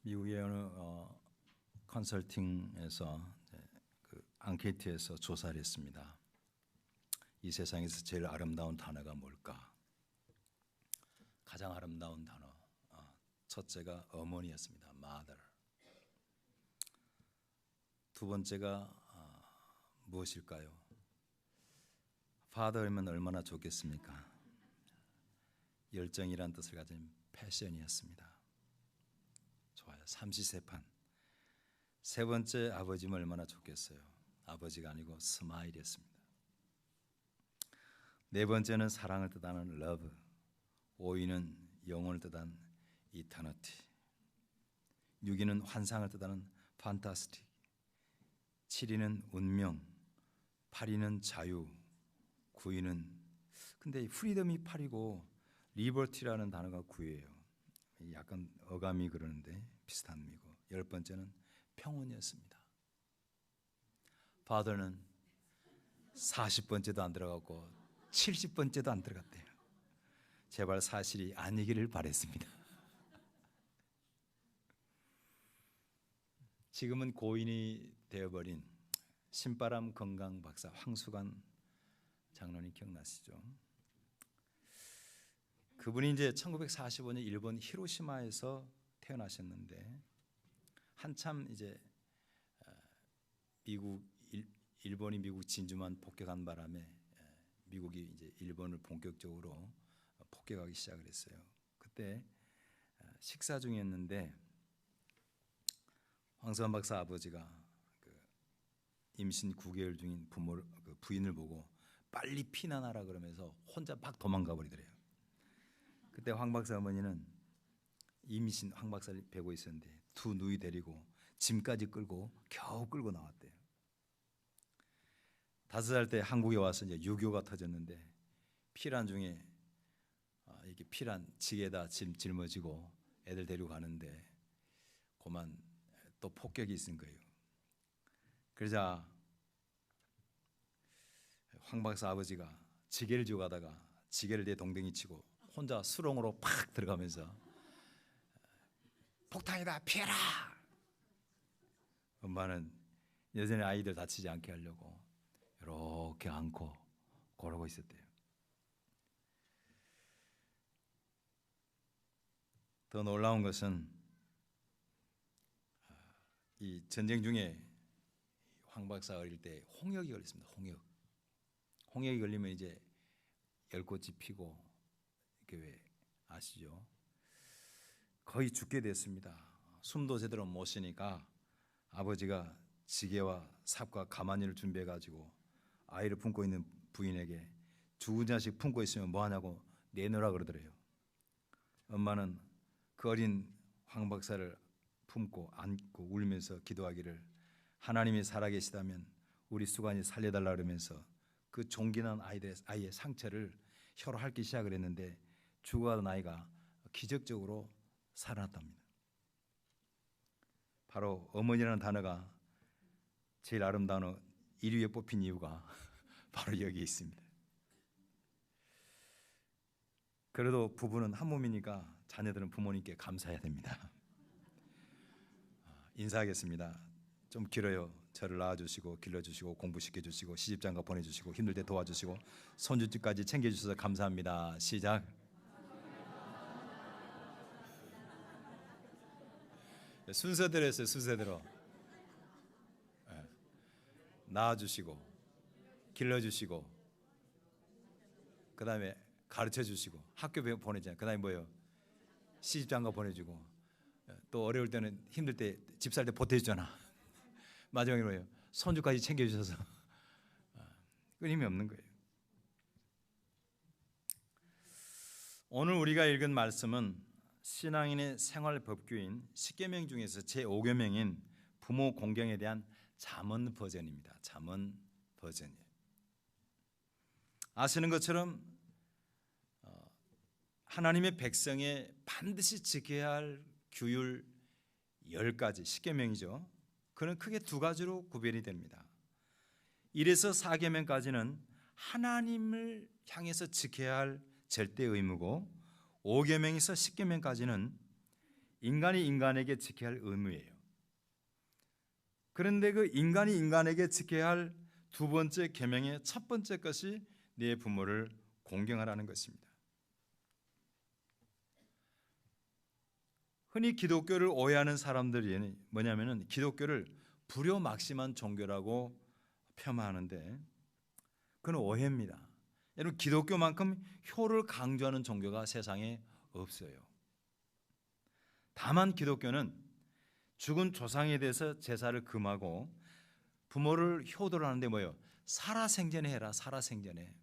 미국의 어느 컨설팅에서 그 앙케이트에서 조사를 했습니다. 이 세상에서 제일 아름다운 단어가 뭘까? 가장 아름다운 단어 첫째가 어머니였습니다. mother. 두 번째가 무엇일까요? father이면 얼마나 좋겠습니까? 열정이란 뜻을 가진 패션이었습니다. 좋아요. 삼시세판. 세 번째 아버지면 얼마나 좋겠어요? 아버지가 아니고 스마일이었습니다. 네 번째는 사랑을 뜻하는 love. 5위는 영혼을 뜻하는 eternity. 6위는 환상을 뜻하는 fantastic. 7위는 운명. 8위는 자유. 9위는 근데 프리덤이 8이고 리버티라는 단어가 9예요. 약간 어감이 그러는데 비슷한 의미고. 10번째는 평온이었습니다. father는 40번째도 안 들어갔고 70번째도 안 들어갔대요. 제발 사실이 아니기를 바랬습니다. 지금은 고인이 되어버린 신바람 건강 박사 황수관 장로님 기억나시죠? 그분이 이제 1945년 일본 히로시마에서 태어나셨는데 한참 이제 일본이 미국 진주만 폭격한 바람에 미국이 이제 일본을 본격적으로 폭격하기 시작을 했어요. 그때 식사 중이었는데 황수관 박사 아버지가 임신 9개월 중인 부인을 보고 빨리 피난하라 그러면서 혼자 막 도망가 버리더래요. 그때 황 박사 어머니는 임신 황 박사를 베고 있었는데 두 누이 데리고 짐까지 끌고 겨우 끌고 나왔대요. 5살 때 한국에 와서 이제 유교가 터졌는데 피란 중에 이렇게 피란 지게다 짊어지고 애들 데리고 가는데 그만 또 폭격이 있은 거예요. 그러자 황 박사 아버지가 지게를 지고 가다가 지게를 내 동댕이 치고 혼자 수렁으로 팍 들어가면서 폭탄이다 피해라. 엄마는 여전히 아이들 다치지 않게 하려고 이렇게 안고 고르고 있었대요. 더 놀라운 것은 이 전쟁 중에 황 박사 어릴 때 홍역이 걸렸습니다. 홍역이 걸리면 이제 열꽃이 피고 이렇게 왜 아시죠? 거의 죽게 됐습니다. 숨도 제대로 못 쉬니까 아버지가 지게와 삽과 가마니를 준비해 가지고 아이를 품고 있는 부인에게 죽은 자식 품고 있으면 뭐하냐고 내놓으라 그러더래요. 엄마는 그 어린 황 박사를 품고 안고 울면서 기도하기를 하나님이 살아계시다면 우리 수관이 살려달라 그러면서 그 종기난 아이의 상처를 혀로 핥기 시작을 했는데 죽어가던 아이가 기적적으로 살아났답니다. 바로 어머니라는 단어가 제일 아름다운 1위에 뽑힌 이유가 바로 여기 있습니다. 그래도 부부는 한 몸이니까 자녀들은 부모님께 감사해야 됩니다. 인사하겠습니다. 좀 길어요. 저를 낳아주시고 길러주시고 공부시켜주시고 시집장가 보내주시고 힘들 때 도와주시고 손주집까지 챙겨주셔서 감사합니다. 시작. 순서대로 했어요. 순서대로. 낳아주시고 길러주시고 그 다음에 가르쳐주시고 학교 보내잖아요. 그 다음에 뭐예요? 시집장가 보내주고 또 어려울 때는 힘들 때 집 살 때 보태주잖아. 마지막에 뭐예요? 손주까지 챙겨주셔서 끊임이 없는 거예요. 오늘 우리가 읽은 말씀은 신앙인의 생활 법규인 10계명 중에서 제5계명인 부모 공경에 대한 잠언 버전입니다. 잠언 버전이에요. 아시는 것처럼 하나님의 백성에 반드시 지켜야 할 규율 10가지 10계명이죠. 그는 크게 두 가지로 구별이 됩니다. 1에서 4계명까지는 하나님을 향해서 지켜야 할 절대 의무고 5계명에서 10계명까지는 인간이 인간에게 지켜야 할 의무예요. 그런데 그 인간이 인간에게 지켜야 할 두 번째 계명의 첫 번째 것이 네 부모를 공경하라는 것입니다. 흔히 기독교를 오해하는 사람들이 뭐냐면은 기독교를 불효막심한 종교라고 폄하하는데 그건 오해입니다. 여러분, 기독교만큼 효를 강조하는 종교가 세상에 없어요. 다만 기독교는 죽은 조상에 대해서 제사를 금하고 부모를 효도를 하는데 뭐예요? 살아생전에 해라, 살아생전에.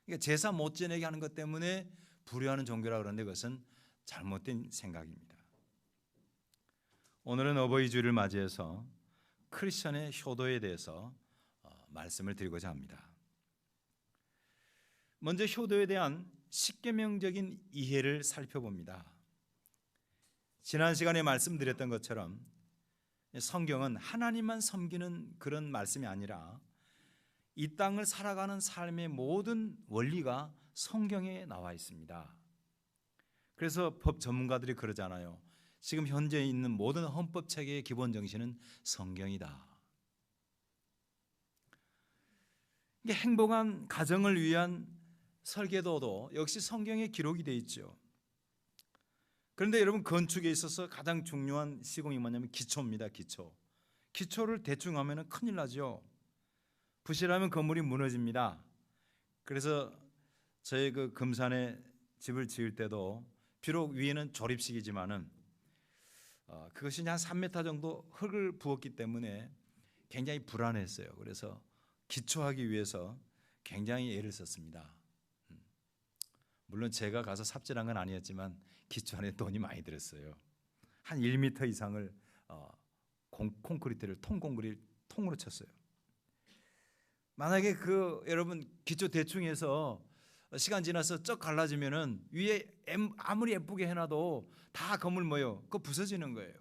그러니까 제사 못 지내게 하는 것 때문에 불효하는 종교라 그러는데 그것은 잘못된 생각입니다. 오늘은 어버이 주일을 맞이해서 크리스천의 효도에 대해서 말씀을 드리고자 합니다. 먼저 효도에 대한 십계명적인 이해를 살펴봅니다. 지난 시간에 말씀드렸던 것처럼 성경은 하나님만 섬기는 그런 말씀이 아니라 이 땅을 살아가는 삶의 모든 원리가 성경에 나와 있습니다. 그래서 법 전문가들이 그러잖아요. 지금 현재 있는 모든 헌법 체계의 기본 정신은 성경이다. 행복한 가정을 위한 설계도도 역시 성경에 기록이 되어 있죠. 그런데 여러분, 건축에 있어서 가장 중요한 시공이 뭐냐면 기초입니다. 기초를 대충 하면 큰일 나죠. 부실하면 건물이 무너집니다. 그래서 저희 그 금산에 집을 지을 때도 비록 위에는 조립식이지만은 그것이 한 3m 정도 흙을 부었기 때문에 굉장히 불안했어요. 그래서 기초하기 위해서 굉장히 애를 썼습니다. 물론 제가 가서 삽질한 건 아니었지만 기초안에 돈이 많이 들었어요. 한 1m 이상을 콘크리트를 통으로 쳤어요. 만약에 여러분 기초 대충 해서 시간 지나서 쩍 갈라지면은 위에 아무리 예쁘게 해놔도 다 건물 뭐예요? 그거 부서지는 거예요.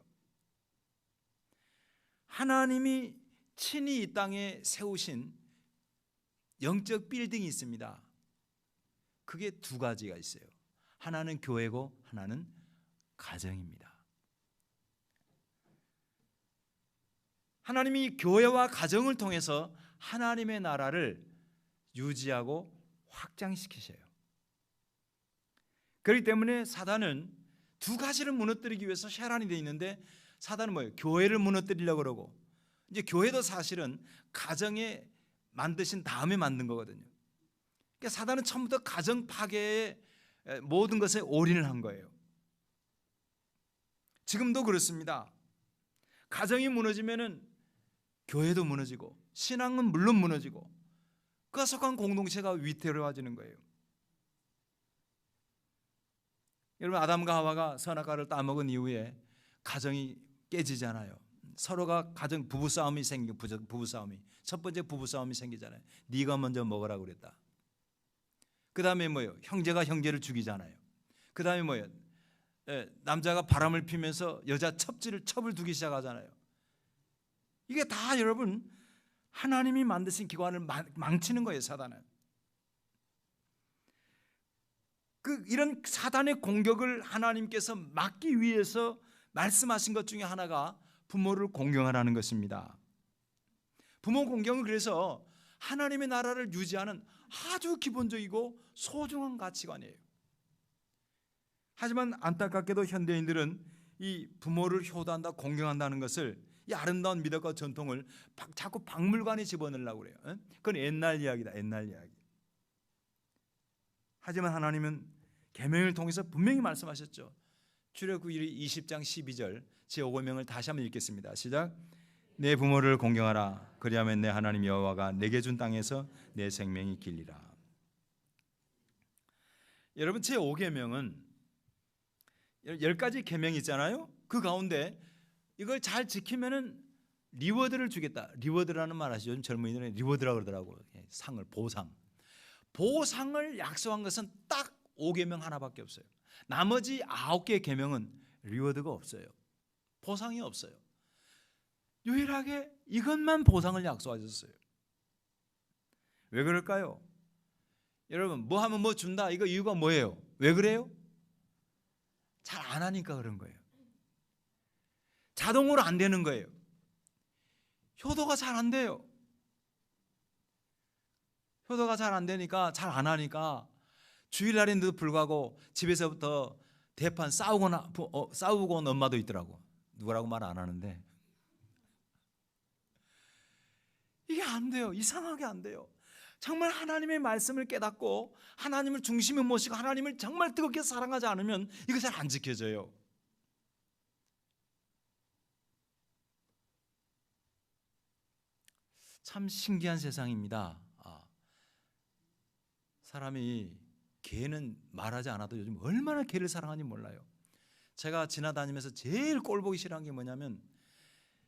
하나님이 친히 이 땅에 세우신 영적 빌딩이 있습니다. 그게 두 가지가 있어요. 하나는 교회고 하나는 가정입니다. 하나님이 교회와 가정을 통해서 하나님의 나라를 유지하고 확장시키셔요. 그렇기 때문에 사단은 두 가지를 무너뜨리기 위해서 혈안이 되어 있는데 사단은 뭐예요? 교회를 무너뜨리려고 그러고 이제 교회도 사실은 가정에 만드신 다음에 만든 거거든요. 그러니까 사단은 처음부터 가정 파괴의 모든 것에 올인을 한 거예요. 지금도 그렇습니다. 가정이 무너지면은 교회도 무너지고 신앙은 물론 무너지고 그 속한 공동체가 위태로워지는 거예요. 여러분, 아담과 하와가 선악과를 따먹은 이후에 가정이 깨지잖아요. 서로가 가정 부부싸움이 첫 번째 부부싸움이 생기잖아요. 네가 먼저 먹으라고 그랬다. 그 다음에 뭐예요? 형제가 형제를 죽이잖아요. 그 다음에 뭐예요? 남자가 바람을 피면서 여자 첩을 두기 시작하잖아요. 이게 다 여러분 하나님이 만드신 기관을 망치는 거예요. 사단은. 이런 사단의 공격을 하나님께서 막기 위해서 말씀하신 것 중에 하나가 부모를 공경하라는 것입니다. 부모 공경은 그래서 하나님의 나라를 유지하는 아주 기본적이고 소중한 가치관이에요. 하지만 안타깝게도 현대인들은 이 부모를 효도한다, 공경한다는 것을 이 아름다운 미덕과 전통을 자꾸 박물관에 집어넣으려고 그래요. 그건 옛날 이야기다, 옛날 이야기. 하지만 하나님은 계명을 통해서 분명히 말씀하셨죠. 출애굽기 20장 12절 제5계명을 다시 한번 읽겠습니다. 시작. 내 부모를 공경하라. 그리하면 내 하나님 여호와가 내게 준 땅에서 내 생명이 길리라. 여러분, 제5계명은 10가지 계명이 있잖아요. 그 가운데 이걸 잘 지키면은 리워드를 주겠다. 리워드라는 말 아시죠? 요즘 젊은이들은 리워드라고 그러더라고요. 상을, 보상을 약속한 것은 딱 5계명 하나밖에 없어요. 나머지 9개의 계명은 리워드가 없어요. 보상이 없어요. 유일하게 이것만 보상을 약속하셨어요. 왜 그럴까요? 여러분, 뭐 하면 뭐 준다. 이거 이유가 뭐예요? 왜 그래요? 잘 안 하니까 그런 거예요. 자동으로 안 되는 거예요. 효도가 잘 안 돼요. 효도가 잘 안 되니까, 잘 안 하니까 주일날인데도 불구하고 집에서부터 대판 싸우고 온 엄마도 있더라고. 누구라고 말 안 하는데 이게 안 돼요. 이상하게 안 돼요. 정말 하나님의 말씀을 깨닫고 하나님을 중심에 모시고 하나님을 정말 뜨겁게 사랑하지 않으면 이거 잘 안 지켜져요. 참 신기한 세상입니다. 사람이 개는 말하지 않아도 요즘 얼마나 개를 사랑하는지 몰라요. 제가 지나다니면서 제일 꼴보기 싫어한 게 뭐냐면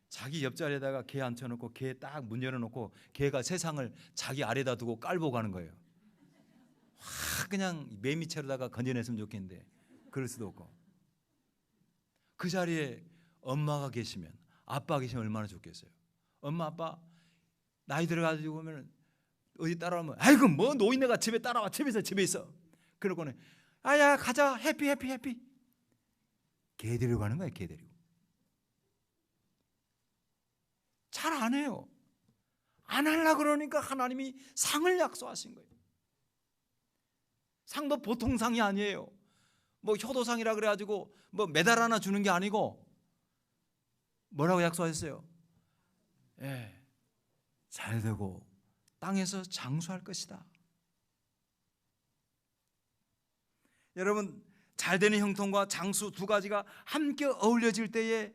자기 옆자리에다가 개 앉혀놓고 개 딱 문 열어놓고 개가 세상을 자기 아래다 두고 깔보고 가는 거예요. 확 그냥 매미채로다가 건져냈으면 좋겠는데 그럴 수도 없고, 그 자리에 엄마가 계시면, 아빠가 계시면 얼마나 좋겠어요. 엄마 아빠 나이 들어가지고 보면 어디 따라오면 아이고 뭐 노인네가 집에 따라와, 집에 있어. 그러고는 아야 가자, 해피. 개 데리고 가는 거예요. 개 데리고. 잘 안 해요. 안 하려고 그러니까 하나님이 상을 약속하신 거예요. 상도 보통 상이 아니에요. 뭐 효도상이라 그래가지고 뭐 메달 하나 주는 게 아니고 뭐라고 약속하셨어요? 잘 되고 땅에서 장수할 것이다. 여러분, 잘 되는 형통과 장수 두 가지가 함께 어울려질 때에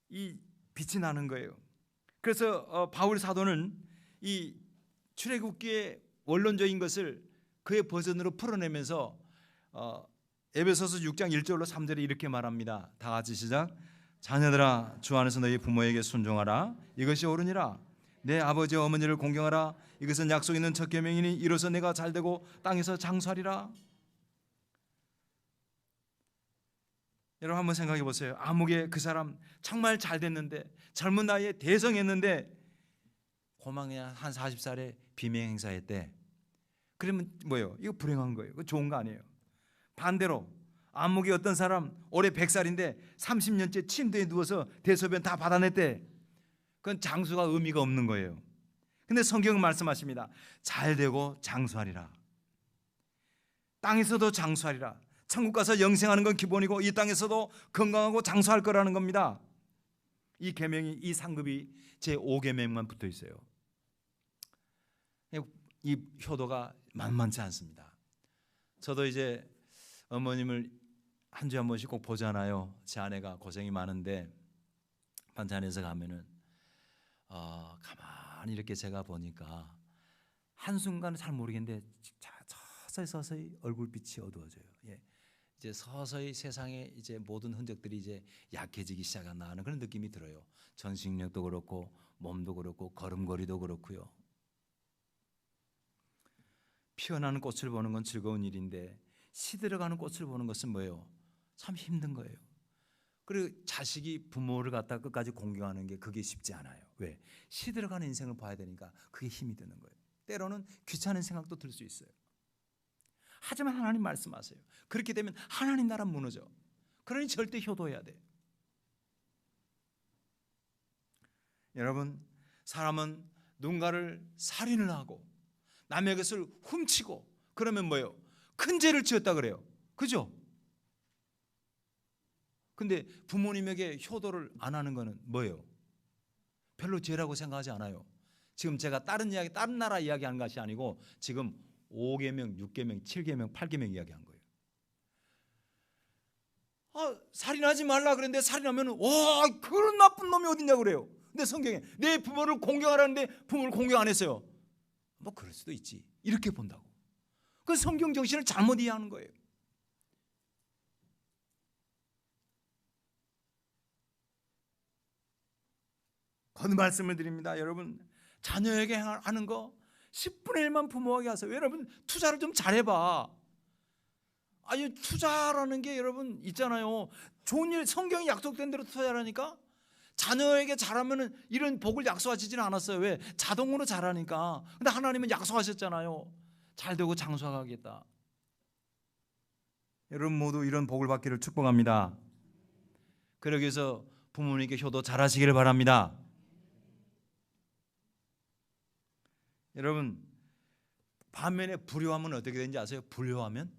이 빛이 나는 거예요. 그래서 바울 사도는 이 출애굽기의 원론적인 것을 그의 버전으로 풀어내면서 에베소서 6장 1절로 3절에 이렇게 말합니다. 다 같이 시작. 자녀들아, 주 안에서 너희 부모에게 순종하라. 이것이 옳으니라. 내 아버지와 어머니를 공경하라. 이것은 약속 있는 첫 계명이니 이로써 내가 잘되고 땅에서 장수하리라. 여러분 한번 생각해 보세요. 아무개 그 사람 정말 잘 됐는데, 젊은 나이에 대성했는데 고만 한 40살에 비명 행사했대. 그러면 뭐예요? 이거 불행한 거예요. 이거 좋은 거 아니에요. 반대로 안목이 어떤 사람 올해 100살인데 30년째 침대에 누워서 대소변 다 받아냈대. 그건 장수가 의미가 없는 거예요. 근데 성경은 말씀하십니다. 잘 되고 장수하리라. 땅에서도 장수하리라. 천국 가서 영생하는 건 기본이고 이 땅에서도 건강하고 장수할 거라는 겁니다. 이 계명이, 이 상급이 제 5계명만 붙어 있어요. 이 효도가 만만치 않습니다. 저도 이제 어머님을 한 주에 한 번씩 꼭 보잖아요. 제 아내가 고생이 많은데 반찬에서 가면은 가만히 이렇게 제가 보니까 한순간은 잘 모르겠는데 서서히 얼굴빛이 어두워져요. 이제 서서히 세상에 이제 모든 흔적들이 이제 약해지기 시작한다 하는 그런 느낌이 들어요. 전식력도 그렇고 몸도 그렇고 걸음걸이도 그렇고요. 피어나는 꽃을 보는 건 즐거운 일인데 시들어가는 꽃을 보는 것은 뭐예요? 참 힘든 거예요. 그리고 자식이 부모를 갖다 끝까지 공경하는 게 그게 쉽지 않아요. 왜? 시들어가는 인생을 봐야 되니까 그게 힘이 드는 거예요. 때로는 귀찮은 생각도 들 수 있어요. 하지만 하나님 말씀하세요. 그렇게 되면 하나님 나라 무너져. 그러니 절대 효도해야 돼. 여러분, 사람은 누군가를 살인을 하고 남의 것을 훔치고 그러면 뭐예요? 큰 죄를 지었다 그래요. 그죠? 근데 부모님에게 효도를 안 하는 거는 뭐예요? 별로 죄라고 생각하지 않아요. 지금 제가 다른 나라 이야기하는 것이 아니고 지금 5계명, 6계명, 7계명, 8계명 이야기한 거예요. 살인하지 말라 그랬는데 살인하면 와, 그런 나쁜 놈이 어딨냐 그래요. 근데 성경에 내 부모를 공경하라는데 부모를 공경 안 했어요. 뭐 그럴 수도 있지. 이렇게 본다고. 그 성경 정신을 잘못 이해하는 거예요. 거듭 말씀을 드립니다. 여러분, 자녀에게 하는 거 10분의 1만 부모에게 하세요. 여러분, 투자를 좀 잘해봐. 아니, 투자라는 게 여러분 있잖아요. 좋은 일, 성경이 약속된 대로 투자하라니까. 자녀에게 잘하면 이런 복을 약속하시지는 않았어요. 왜? 자동으로 잘하니까. 근데 하나님은 약속하셨잖아요. 잘 되고 장수하겠다. 여러분 모두 이런 복을 받기를 축복합니다. 그러기 위해서 부모님께 효도 잘하시기를 바랍니다. 여러분, 반면에 불효하면 어떻게 되는지 아세요? 불효하면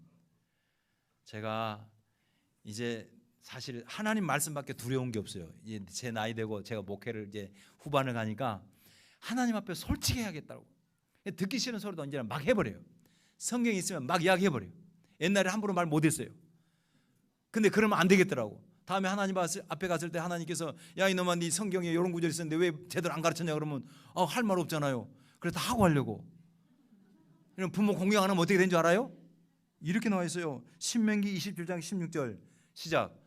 제가 이제 사실 하나님 말씀밖에 두려운 게 없어요. 이제 제 나이 되고 제가 목회를 이제 후반을 가니까 하나님 앞에 솔직해야겠다고. 듣기 싫은 소리도 언제나 막 해버려요. 성경이 있으면 막 이야기해버려요. 옛날에 함부로 말 못했어요. 근데 그러면 안 되겠더라고. 다음에 하나님 앞에 갔을 때 하나님께서 야 이놈아 네 성경에 이런 구절이 있었는데 왜 제대로 안 가르쳤냐 그러면 할 말 없잖아요. 그래서 다 하고 하려고. 이런 부모 공경 안 하면 어떻게 되는 줄 알아요? 이렇게 나와 있어요. 신명기 27장 16절 시작.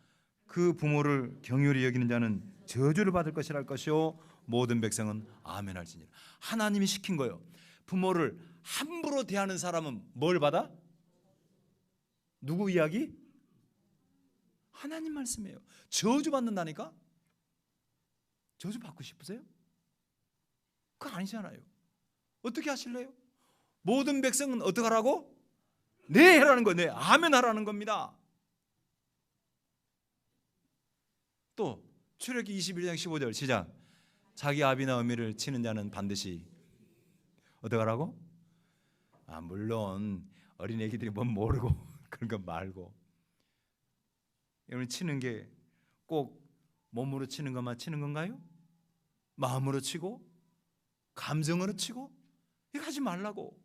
그 부모를 경휼히 여기는 자는 저주를 받을 것이라 할 것이요 모든 백성은 아멘 할지니라. 하나님이 시킨 거예요. 부모를 함부로 대하는 사람은 뭘 받아? 누구 이야기? 하나님 말씀이에요. 저주 받는다니까? 저주 받고 싶으세요? 그거 아니잖아요. 어떻게 하실래요? 모든 백성은 어떻게 하라고? 네 하라는 거예요. 네, 아멘 하라는 겁니다. 또 출애굽기 21장 15절 시작. 자기 아비나 어미를 치는 자는 반드시 어떻게 하라고? 물론 어린 애기들이 뭔 모르고 그런 거 말고, 여러분 치는 게 꼭 몸으로 치는 것만 치는 건가요? 마음으로 치고 감정으로 치고 이거 하지 말라고.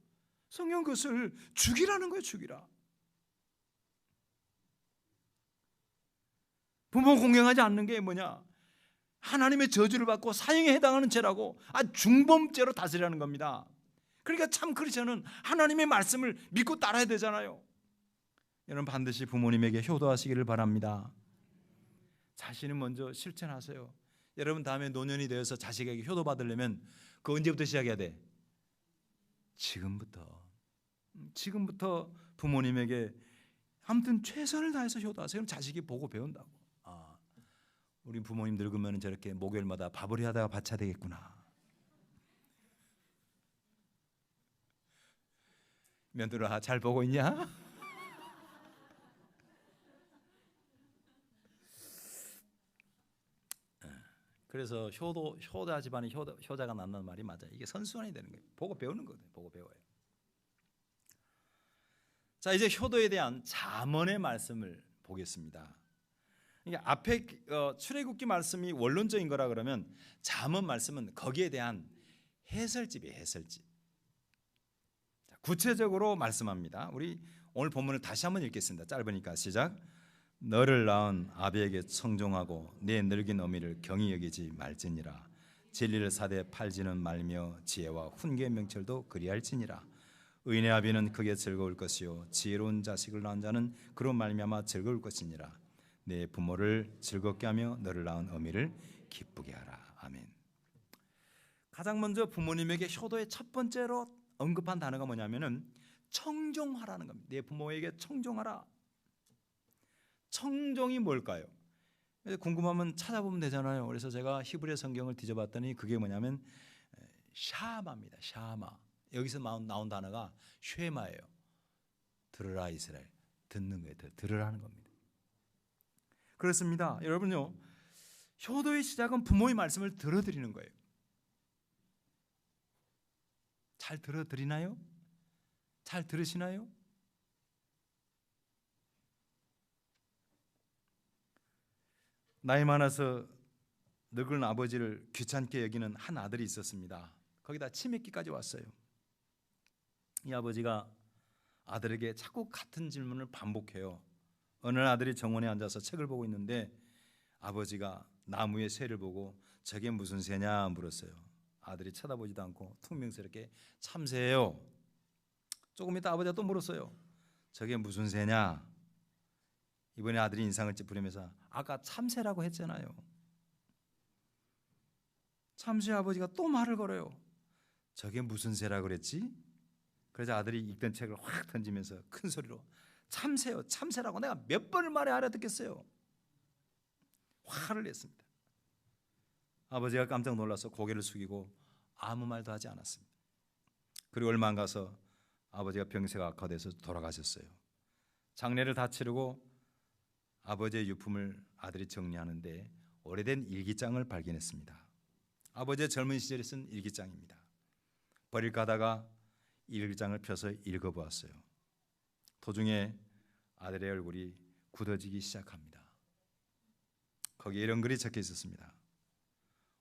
성경 그것을 죽이라는 거예요. 죽이라. 부모 공경하지 않는 게 뭐냐? 하나님의 저주를 받고 사형에 해당하는 죄라고. 중범죄로 다스리라는 겁니다. 그러니까 참 크리스천은 하나님의 말씀을 믿고 따라야 되잖아요. 여러분 반드시 부모님에게 효도하시기를 바랍니다. 자신은 먼저 실천하세요. 여러분 다음에 노년이 되어서 자식에게 효도받으려면 그 언제부터 시작해야 돼? 지금부터 부모님에게 아무튼 최선을 다해서 효도하세요. 그럼 자식이 보고 배운다고. 우리 부모님 늙으면 저렇게 목요일마다 밥을 하다가 받쳐야 되겠구나. 며느라 잘 보고 있냐? 그래서 효자 집안에 효자가 낳는 말이 맞아요. 이게 선순환이 되는 거예요. 보고 배우는 거예요. 보고 배워요. 자, 이제 효도에 대한 잠언의 말씀을 보겠습니다. 그러니까 앞에 출애굽기 말씀이 원론적인 거라 그러면 잠언 말씀은 거기에 대한 해설집이에요. 해설집. 자, 구체적으로 말씀합니다. 우리 오늘 본문을 다시 한번 읽겠습니다. 짧으니까 시작. 너를 낳은 아비에게 청종하고 내 늙은 어미를 경히 여기지 말지니라. 진리를 사대 팔지는 말며 지혜와 훈계의 명철도 그리할지니라. 의인의 아비는 크게 즐거울 것이요 지혜로운 자식을 낳은 자는 그로 말미암아 즐거울 것이니라. 내 부모를 즐겁게 하며 너를 낳은 어미를 기쁘게 하라. 아멘. 가장 먼저 부모님에게 효도의 첫 번째로 언급한 단어가 뭐냐면은 청종하라는 겁니다. 내 부모에게 청종하라. 청종이 뭘까요? 궁금하면 찾아보면 되잖아요. 그래서 제가 히브리 성경을 뒤져봤더니 그게 뭐냐면 샤마입니다. 샤마. 여기서 나온 단어가 쉐마예요. 들으라 이스라엘. 듣는 거예요. 들으라는 겁니다. 그렇습니다. 여러분요, 효도의 시작은 부모의 말씀을 들어드리는 거예요. 잘 들어드리나요? 잘 들으시나요? 나이 많아서 늙은 아버지를 귀찮게 여기는 한 아들이 있었습니다. 거기다 치맥기까지 왔어요. 이 아버지가 아들에게 자꾸 같은 질문을 반복해요. 어느 아들이 정원에 앉아서 책을 보고 있는데 아버지가 나무의 새를 보고 저게 무슨 새냐 물었어요. 아들이 쳐다보지도 않고 퉁명스럽게 참새예요. 조금 있다 아버지가 또 물었어요. 저게 무슨 새냐? 이번에 아들이 인상을 찌푸리면서 아까 참새라고 했잖아요. 참새 아버지가 또 말을 걸어요. 저게 무슨 새라고 그랬지? 그래서 아들이 읽던 책을 확 던지면서 큰 소리로 참새요, 참새라고 내가 몇 번을 말해 알아듣겠어요. 화를 냈습니다. 아버지가 깜짝 놀라서 고개를 숙이고 아무 말도 하지 않았습니다. 그리고 얼마 안 가서 아버지가 병세가 악화돼서 돌아가셨어요. 장례를 다 치르고 아버지의 유품을 아들이 정리하는데 오래된 일기장을 발견했습니다. 아버지의 젊은 시절에 쓴 일기장입니다. 버릴까 하다가 일기장을 펴서 읽어보았어요. 도중에 아들의 얼굴이 굳어지기 시작합니다. 거기에 이런 글이 적혀 있었습니다.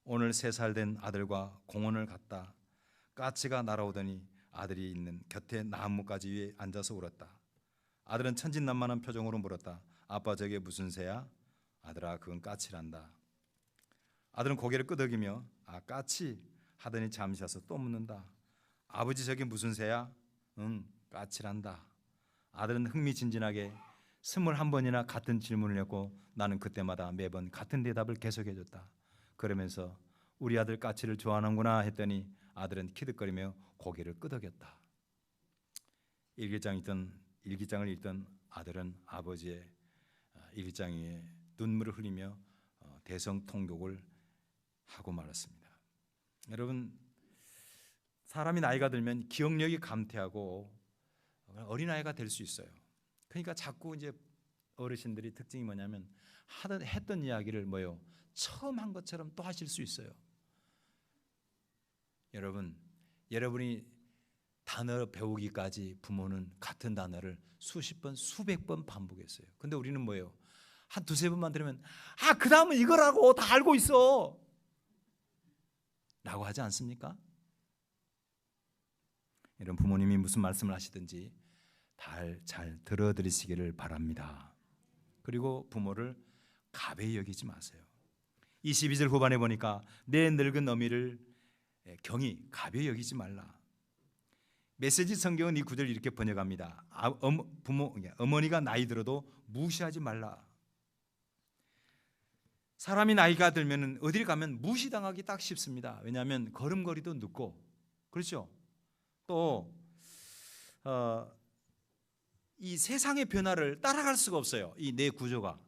오늘 3살 된 아들과 공원을 갔다. 까치가 날아오더니 아들이 있는 곁에 나뭇가지 위에 앉아서 울었다. 아들은 천진난만한 표정으로 물었다. 아빠, 저게 무슨 새야? 아들아, 그건 까치란다. 아들은 고개를 끄덕이며 아, 까치 하더니 잠시 와서 또 묻는다. 아버지, 저게 무슨 새야? 응, 까치란다. 아들은 흥미진진하게 21번이나 같은 질문을 했고 나는 그때마다 매번 같은 대답을 계속해줬다. 그러면서 우리 아들 까치를 좋아하는구나 했더니 아들은 키득거리며 고개를 끄덕였다. 일기장을 읽던 아들은 아버지의 일기장 위에 눈물을 흘리며 대성통곡을 하고 말았습니다. 여러분, 사람이 나이가 들면 기억력이 감퇴하고 어린아이가 될 수 있어요. 그러니까 자꾸 이제 어르신들이 특징이 뭐냐면 했던 이야기를 처음 한 것처럼 또 하실 수 있어요. 여러분이 단어 배우기까지 부모는 같은 단어를 수십 번, 수백 번 반복했어요. 근데 우리는 한 두세 번만 들으면 그 다음은 이거라고 다 알고 있어 라고 하지 않습니까? 이런 부모님이 무슨 말씀을 하시든지 잘 들어드리시기를 바랍니다. 그리고 부모를 가벼이 여기지 마세요. 22절 후반에 보니까 내 늙은 어미를 경히 가벼이 여기지 말라. 메시지 성경은 이 구절을 이렇게 번역합니다. 어머니가 나이 들어도 무시하지 말라. 사람이 나이가 들면 어딜 가면 무시당하기 딱 쉽습니다. 왜냐하면 걸음걸이도 늦고, 그렇죠? 또 이 세상의 변화를 따라갈 수가 없어요. 이 내 구조가.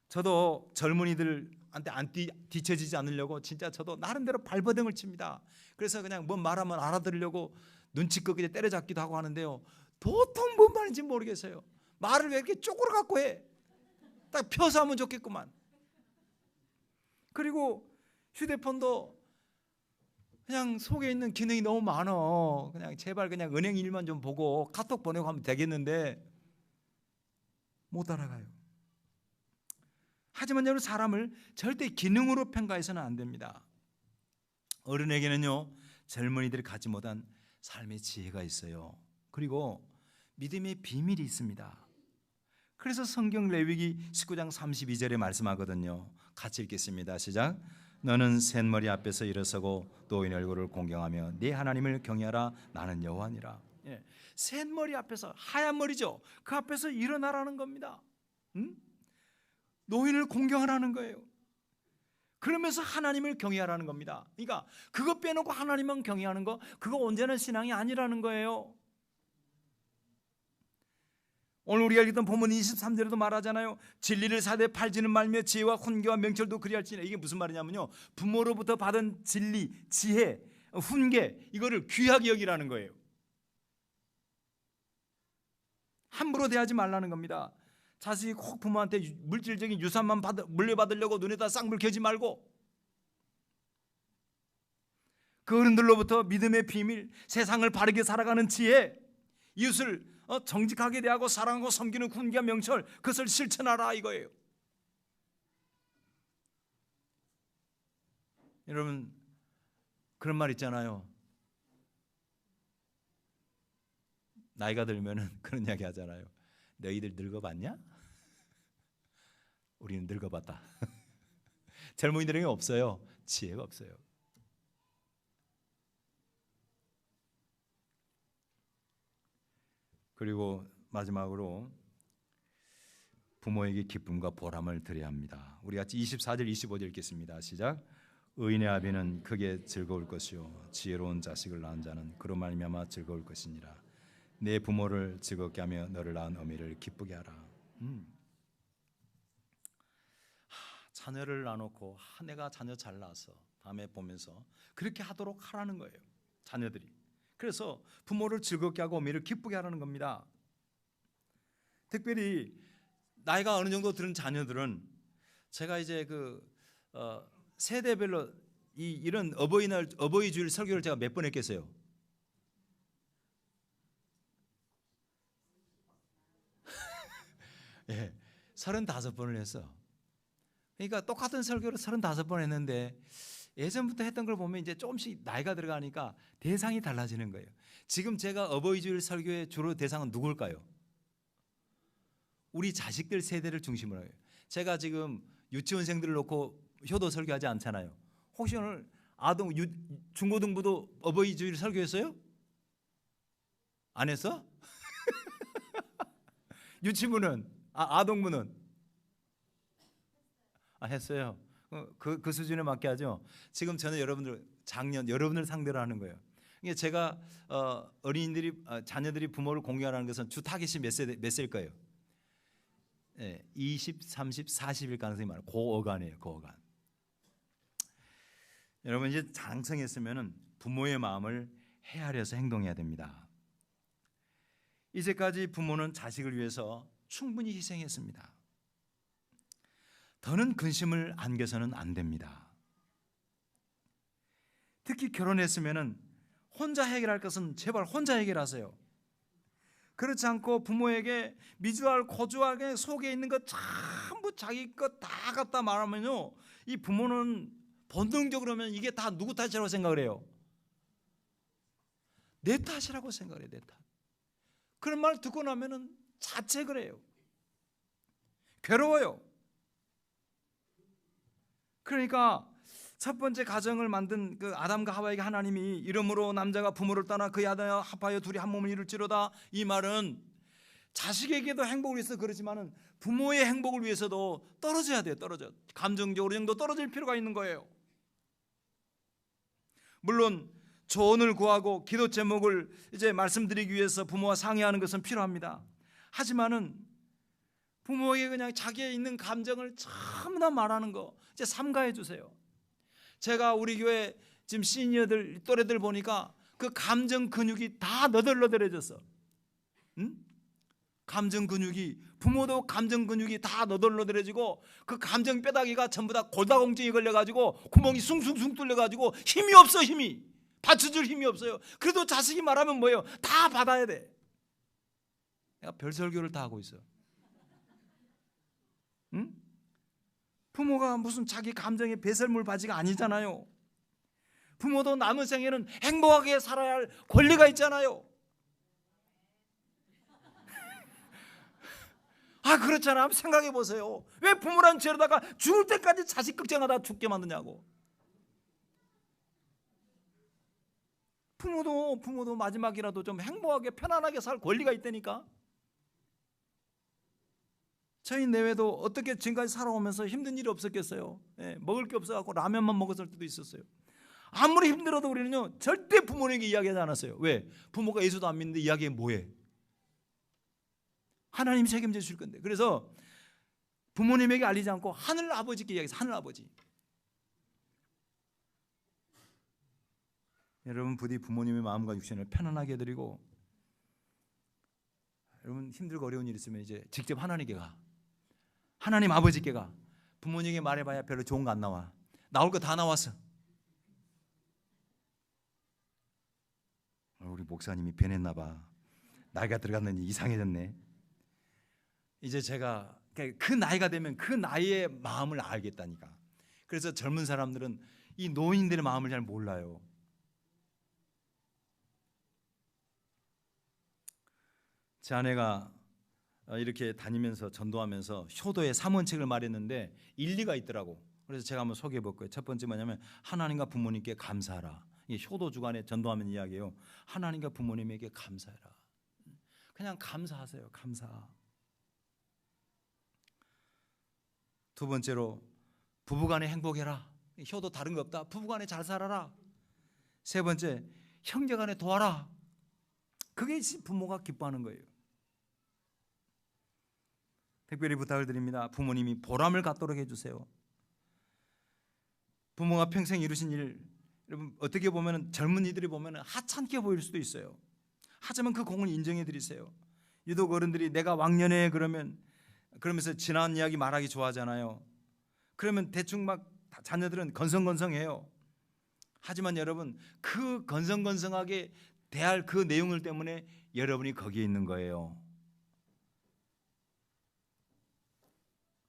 저도 젊은이들한테 안 뒤처지지 않으려고 진짜 저도 나름대로 발버둥을 칩니다. 그래서 그냥 뭔 말하면 알아들으려고 눈치 끄게 때려잡기도 하고 하는데요, 도통 뭔 말인지 모르겠어요. 말을 왜 이렇게 쪼그려 갖고 해? 딱 펴서 하면 좋겠구만. 그리고 휴대폰도 그냥 속에 있는 기능이 너무 많어. 그냥 제발 그냥 은행 일만 좀 보고 카톡 보내고 하면 되겠는데 못 알아가요. 하지만 여러분, 사람을 절대 기능으로 평가해서는 안 됩니다. 어른에게는요, 젊은이들이 갖지 못한 삶의 지혜가 있어요. 그리고 믿음의 비밀이 있습니다. 그래서 성경 레위기 19장 32절에 말씀하거든요. 같이 읽겠습니다. 시작. 너는 셋머리 앞에서 일어서고 노인 얼굴을 공경하며 네 하나님을 경외하라. 나는 여호와니라. 셋머리 앞에서, 하얀 머리죠. 그 앞에서 일어나라는 겁니다. 노인을 공경하라는 거예요. 그러면서 하나님을 경외하라는 겁니다. 그러니까 그거 빼놓고 하나님만 경외하는 거, 그거 온전한 신앙이 아니라는 거예요. 오늘 우리가 읽던 본문 23절에도 말하잖아요. 진리를 사되 팔지는 말며 지혜와 훈계와 명철도 그리할지니. 이게 무슨 말이냐면요, 부모로부터 받은 진리, 지혜, 훈계, 이거를 귀하게 여기라는 거예요. 함부로 대하지 말라는 겁니다. 자식이 꼭 부모한테 물질적인 유산만 물려받으려고 눈에다 쌍불 켜지 말고, 그 어른들로부터 믿음의 비밀, 세상을 바르게 살아가는 지혜, 이웃을 정직하게 대하고 사랑하고 섬기는 훈계와 명철, 그것을 실천하라 이거예요. 여러분, 그런 말 있잖아요. 나이가 들면은 그런 이야기 하잖아요. 너희들 늙어봤냐? 우리는 늙어봤다. 젊은이들에게 없어요. 지혜가 없어요. 그리고 마지막으로 부모에게 기쁨과 보람을 드려야 합니다. 우리 같이 24절 25절 읽겠습니다. 시작. 의인의 아비는 크게 즐거울 것이요 지혜로운 자식을 낳은 자는 그로 말미암아 즐거울 것이니라. 내 부모를 즐겁게 하며 너를 낳은 어미를 기쁘게 하라. 자녀를 낳아놓고 내가 자녀 잘 낳아서 다음에 보면서 그렇게 하도록 하라는 거예요, 자녀들이. 그래서 부모를 즐겁게 하고 어미를 기쁘게 하라는 겁니다. 특별히 나이가 어느 정도 들은 자녀들은 제가 이제 세대별로 이런 어버이날 어버이 주일 설교를 제가 몇 번 했겠어요? 예, 35번을 했어. 그러니까 똑같은 설교를 35번 했는데 예전부터 했던 걸 보면 이제 조금씩 나이가 들어가니까 대상이 달라지는 거예요. 지금 제가 어버이 주일 설교의 주로 대상은 누굴까요? 우리 자식들 세대를 중심으로 해요. 제가 지금 유치원생들을 놓고 효도 설교하지 않잖아요. 혹시 오늘 중고등부도 어버이 주일 설교했어요? 안 했어? 유치부는 아동부는 했어요. 그 수준에 맞게 하죠. 지금 저는 여러분들 상대로 하는 거예요. 이게 제가 어린이들이 자녀들이 부모를 공경하는 것은 주 타깃이 몇 세일까요? 20, 30, 40일 가능성이 많아요. 고어간이에요. 고어간. 여러분 이제 장성했으면 부모의 마음을 헤아려서 행동해야 됩니다. 이제까지 부모는 자식을 위해서 충분히 희생했습니다. 더는 근심을 안겨서는 안 됩니다. 특히 결혼했으면 혼자 해결할 것은 제발 혼자 해결하세요. 그렇지 않고 부모에게 미주알 고주알게 속에 있는 것 전부 자기 것 다 갖다 말하면요, 이 부모는 본능적으로 하면 이게 다 누구 탓이라고 생각을 해요? 내 탓이라고 생각을 해요. 내 탓. 그런 말 듣고 나면은 자책을 해요. 괴로워요. 그러니까 첫 번째 가정을 만든 그 아담과 하와에게 하나님이 이러므로 남자가 부모를 떠나 그의 아내와 합하여 둘이 한 몸을 이룰지로다, 이 말은 자식에게도 행복을 위해서 그렇지만은 부모의 행복을 위해서도 떨어져야 돼요. 떨어져. 감정적으로 정도 떨어질 필요가 있는 거예요. 물론 조언을 구하고 기도 제목을 이제 말씀드리기 위해서 부모와 상의하는 것은 필요합니다. 하지만은 부모에게 그냥 자기의 있는 감정을 전부 다 말하는 거 이제 삼가해 주세요. 제가 우리 교회 지금 시니어들 또래들 보니까 그 감정 근육이 다 너덜너덜해졌어. 응? 감정 근육이, 부모도 감정 근육이 다 너덜너덜해지고 그 감정 뼈다귀가 전부 다 골다공증이 걸려가지고 구멍이 숭숭숭 뚫려가지고 힘이 없어. 힘이 받쳐줄 힘이 없어요. 그래도 자식이 말하면 뭐예요? 다 받아야 돼. 내가 별설교를 다 하고 있어. 응? 부모가 무슨 자기 감정의 배설물 바지가 아니잖아요. 부모도 남은 생에는 행복하게 살아야 할 권리가 있잖아요. 그렇잖아. 한번 생각해 보세요. 왜 부모란 죄로다가 죽을 때까지 자식 걱정하다 죽게 만드냐고. 부모도 마지막이라도 좀 행복하게 편안하게 살 권리가 있다니까. 저희 내외도 어떻게 지금까지 살아오면서 힘든 일이 없었겠어요. 먹을 게 없어갖고 라면만 먹었을 때도 있었어요. 아무리 힘들어도 우리는요 절대 부모님에게 이야기하지 않았어요. 왜? 부모가 예수도 안 믿는데 이야기해 뭐해? 하나님이 책임져 주실 건데. 그래서 부모님에게 알리지 않고 하늘 아버지께 이야기해서 하늘 아버지. 여러분 부디 부모님의 마음과 육신을 편안하게 해드리고, 여러분 힘들고 어려운 일 있으면 이제 직접 하나님께 가. 하나님 아버지께 가. 부모님에게 말해봐야 별로 좋은 거 안 나와. 나올 거 다 나왔어. 우리 목사님이 변했나 봐. 나이가 들어갔느니 이상해졌네. 이제 제가 그 나이가 되면 그 나이의 마음을 알겠다니까. 그래서 젊은 사람들은 이 노인들의 마음을 잘 몰라요. 제 아내가 이렇게 다니면서 전도하면서 효도의 3원칙을 말했는데 일리가 있더라고. 그래서 제가 한번 소개해 볼 거예요. 첫 번째 뭐냐면 하나님과 부모님께 감사하라. 이게 효도 주간에 전도하면 이야기예요. 하나님과 부모님에게 감사해라. 그냥 감사하세요. 감사. 두 번째로 부부간에 행복해라. 효도 다른 거 없다. 부부간에 잘 살아라. 세 번째 형제간에 도와라. 그게 부모가 기뻐하는 거예요. 특별히 부탁을 드립니다. 부모님이 보람을 갖도록 해주세요. 부모가 평생 이루신 일, 여러분 어떻게 보면 젊은이들이 보면 하찮게 보일 수도 있어요. 하지만 그 공을 인정해 드리세요. 유독 어른들이 내가 왕년에 그러면서 지난 이야기 말하기 좋아하잖아요. 그러면 대충 막 자녀들은 건성건성해요. 하지만 여러분, 그 건성건성하게 대할 그 내용을 때문에 여러분이 거기에 있는 거예요.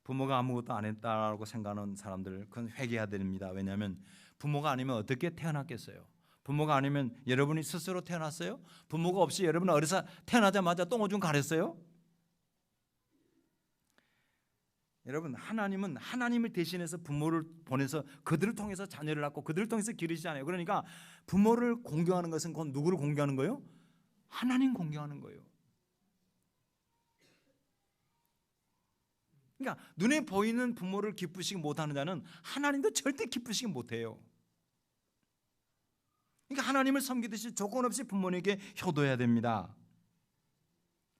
부모가 아무것도 안 했다라고 생각하는 사람들, 그건 회개해야 됩니다. 왜냐하면 부모가 아니면 어떻게 태어났겠어요? 부모가 아니면 여러분이 스스로 태어났어요? 부모가 없이 여러분은 어려서 태어나자마자 똥오줌 가렸어요? 여러분, 하나님은 하나님을 대신해서 부모를 보내서 그들을 통해서 자녀를 낳고 그들을 통해서 기르시잖아요. 그러니까 부모를 공경하는 것은 곧 누구를 공경하는 거예요? 하나님 공경하는 거예요. 그러니까 눈에 보이는 부모를 기쁘시게 못하는 자는 하나님도 절대 기쁘시게 못해요. 그러니까 하나님을 섬기듯이 조건 없이 부모님에게 효도해야 됩니다.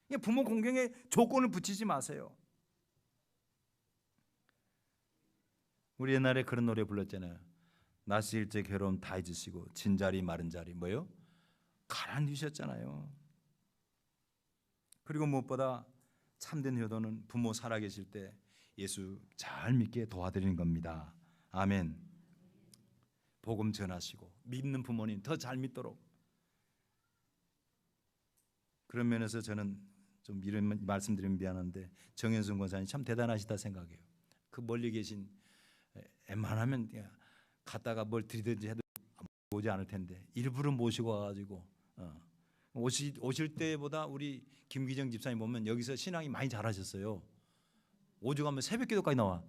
그러니까 부모 공경에 조건을 붙이지 마세요. 우리 옛날에 그런 노래 불렀잖아요. 낯이 일제 괴로움 다 잊으시고 진자리 마른 자리 뭐요? 가라앉으셨잖아요. 그리고 무엇보다 참된 효도는 부모 살아계실 때 예수 잘 믿게 도와드리는 겁니다. 아멘. 복음 전하시고 믿는 부모님 더 잘 믿도록. 그런 면에서 저는 좀 이런 말씀드리면 미안한데 정현순 권사님 참 대단하시다 생각해요. 그 멀리 계신 웬만하면 갔다가 뭘 드리든지 해도 오지 않을 텐데 일부러 모시고 와가지고 오실 때보다 우리 김기정 집사님 보면 여기서 신앙이 많이 잘하셨어요. 오죽하면 새벽기도까지 나와.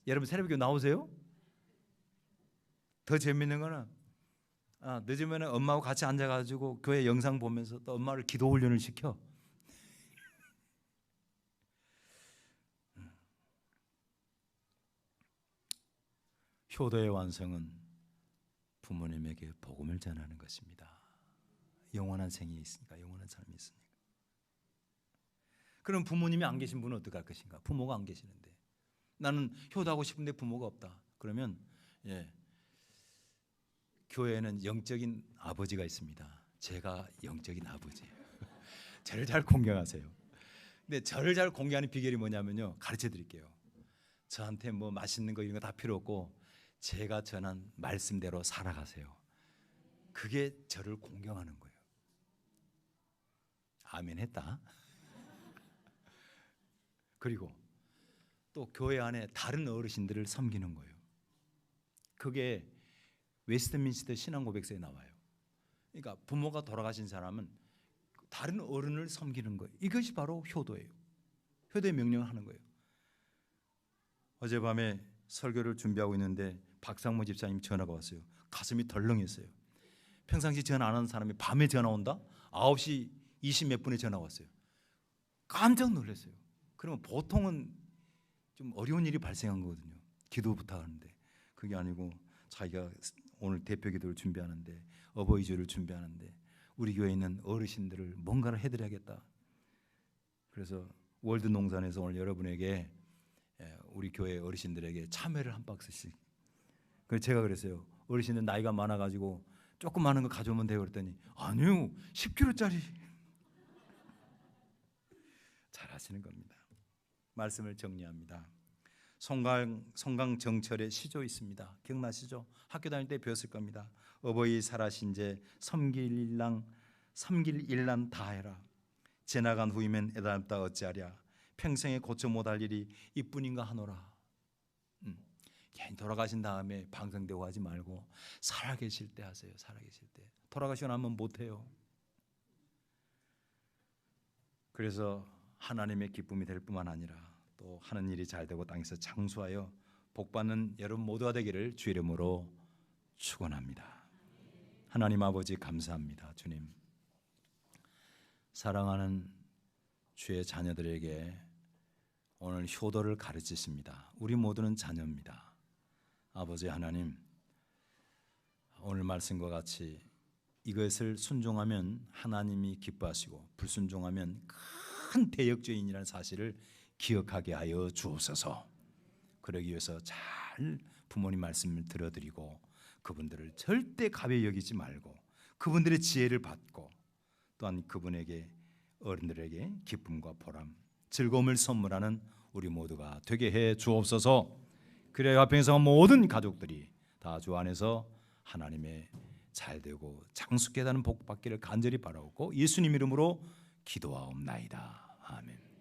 여러분 새벽기도 나오세요? 더 재밌는 거는 늦으면 엄마하고 같이 앉아가지고 교회 영상 보면서 또 엄마를 기도 훈련을 시켜. 효도의 완성은 부모님에게 복음을 전하는 것입니다. 영원한 생이 있으니까, 영원한 삶이 있으니까. 그럼 부모님이 안 계신 분은 어떻게 할 것인가? 부모가 안 계시는데 나는 효도하고 싶은데 부모가 없다. 그러면 교회에는 영적인 아버지가 있습니다. 제가 영적인 아버지예요. 저를 잘 공경하세요. 근데 저를 잘 공경하는 비결이 뭐냐면요, 가르쳐 드릴게요. 저한테 뭐 맛있는 거 이런 거 다 필요 없고 제가 전한 말씀대로 살아가세요. 그게 저를 공경하는 거예요. 아멘 했다. 그리고 또 교회 안에 다른 어르신들을 섬기는 거예요. 그게 웨스트민스터 신앙고백서에 나와요. 그러니까 부모가 돌아가신 사람은 다른 어른을 섬기는 거예요. 이것이 바로 효도예요. 효도의 명령을 하는 거예요. 어젯밤에 설교를 준비하고 있는데 박상무 집사님 전화가 왔어요. 가슴이 덜렁했어요. 평상시 전화 안 하는 사람이 밤에 전화 온다? 9시 20 몇 분에 전화 왔어요. 깜짝 놀랐어요. 그러면 보통은 좀 어려운 일이 발생한 거거든요. 기도 부탁하는데 그게 아니고 자기가 오늘 대표 기도를 준비하는데 어버이 주를 준비하는데 우리 교회에 있는 어르신들을 뭔가를 해드려야겠다. 그래서 월드 농산에서 오늘 여러분에게 우리 교회 어르신들에게 참외를 한 박스씩. 그래서 제가 그랬어요. 어르신들 나이가 많아가지고 조그마한 거 가져오면 돼요. 그랬더니 아니요 10kg짜리. 잘하시는 겁니다. 말씀을 정리합니다. 송강 정철의 시조 있습니다. 기억나시죠? 학교 다닐 때 배웠을 겁니다. 어버이 살아신 제 섬길 일난 다해라. 지나간 후이면 애달다 어찌하랴. 평생에 고쳐 못할 일이 이뿐인가 하노라. 괜히 돌아가신 다음에 방성되고 하지 말고 살아계실 때 하세요. 살아계실 때. 돌아가시고 나면 못해요. 그래서 하나님의 기쁨이 될 뿐만 아니라 또 하는 일이 잘 되고 땅에서 장수하여 복받는 여러분 모두가 되기를 주의 이름으로 축원합니다. 하나님 아버지 감사합니다. 주님, 사랑하는 주의 자녀들에게 오늘 효도를 가르치십니다. 우리 모두는 자녀입니다. 아버지 하나님, 오늘 말씀과 같이 이것을 순종하면 하나님이 기뻐하시고 불순종하면 큰 대역죄인이라는 사실을 기억하게 하여 주옵소서. 그러기 위해서 잘 부모님 말씀을 들어드리고 그분들을 절대 가벼이 여기지 말고 그분들의 지혜를 받고 또한 그분에게 어른들에게 기쁨과 보람 즐거움을 선물하는 우리 모두가 되게 해 주옵소서. 그래야 화평에서 모든 가족들이 다 주 안에서 하나님의 잘되고 장수케 하는 복 받기를 간절히 바라옵고 예수님 이름으로 기도하옵나이다. 아멘.